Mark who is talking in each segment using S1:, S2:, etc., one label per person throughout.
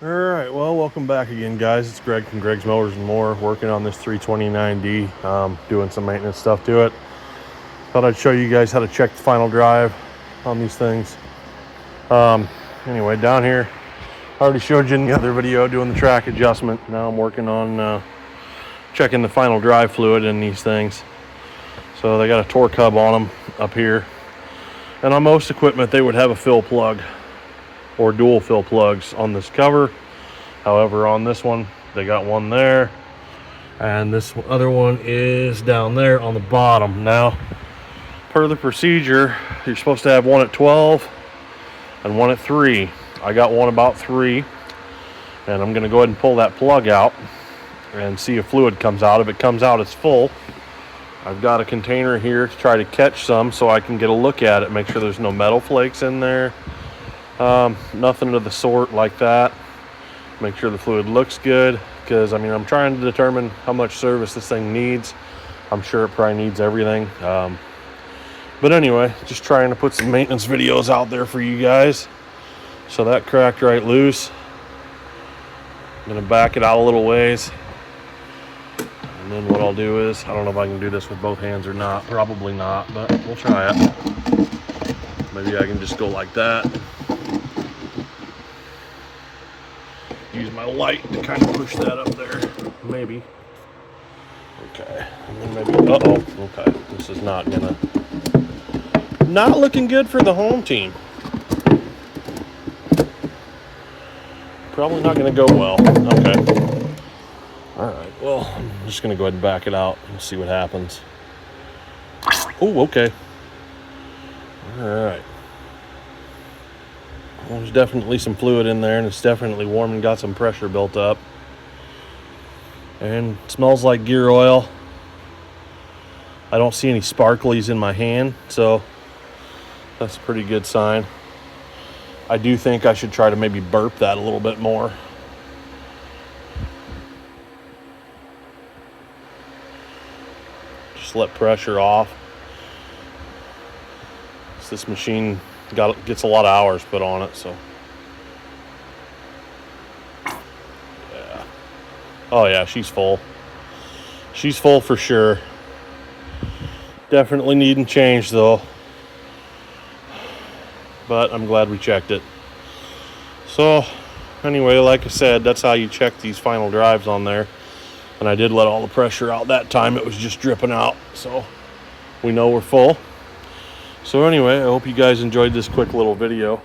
S1: All right, well, welcome back again, guys. It's Greg from Greg's Mowers and More, working on this 329D, doing some maintenance stuff to it. Thought I'd show you guys how to check the final drive on these things. Anyway, down here, I already showed you in the other video doing the track adjustment. Now I'm working on checking the final drive fluid in these things. So they got a torque hub on them up here. And on most equipment, they would have a fill plug or dual fill plugs on this cover. However, on this one, they got one there, and this other one is down there on the bottom. Now, per the procedure, you're supposed to have one at 12 and one at 3. I got one about 3, and I'm gonna go ahead and pull that plug out and see if fluid comes out. If it comes out, it's full. I've got a container here to try to catch some so I can get a look at it, make sure there's no metal flakes in there. Nothing of the sort like that. Make sure the fluid looks good, because I'm trying to determine how much service this thing needs. I'm sure it probably needs everything. But anyway, just trying to put some maintenance videos out there for you guys. So that cracked right loose. I'm gonna back it out a little ways. And then what I'll do is, I don't know if I can do this with both hands or not. Probably not, but we'll try it. Maybe I can just go like that. Use my light to kind of push that up there, maybe. Okay, and then maybe, okay. This is not looking good for the home team. Probably not gonna go well. Okay. All right, well, I'm just gonna go ahead and back it out and see what happens. Oh, okay. All right. Well, there's definitely some fluid in there, and it's definitely warm and got some pressure built up. And it smells like gear oil. I don't see any sparklies in my hand, so that's a pretty good sign. I do think I should try to maybe burp that a little bit more. Just let pressure off. This machine gets a lot of hours put on it, so yeah. Oh yeah, she's full. She's full for sure. Definitely needing change though, but I'm glad we checked it. So anyway, like I said, that's how you check these final drives on there. And I did let all the pressure out that time. It was just dripping out, so we know we're full. So anyway, I hope you guys enjoyed this quick little video.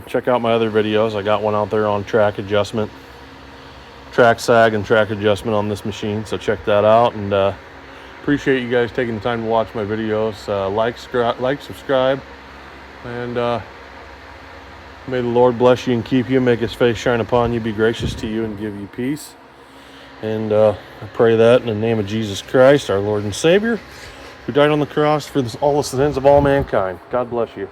S1: Check out my other videos. I got one out there on track adjustment, track sag and track adjustment on this machine. So check that out, and appreciate you guys taking the time to watch my videos. Like, subscribe, and may the Lord bless you and keep you, make his face shine upon you, be gracious to you, and give you peace. And I pray that in the name of Jesus Christ, our Lord and Savior, who died on the cross for all the sins of all mankind. God bless you.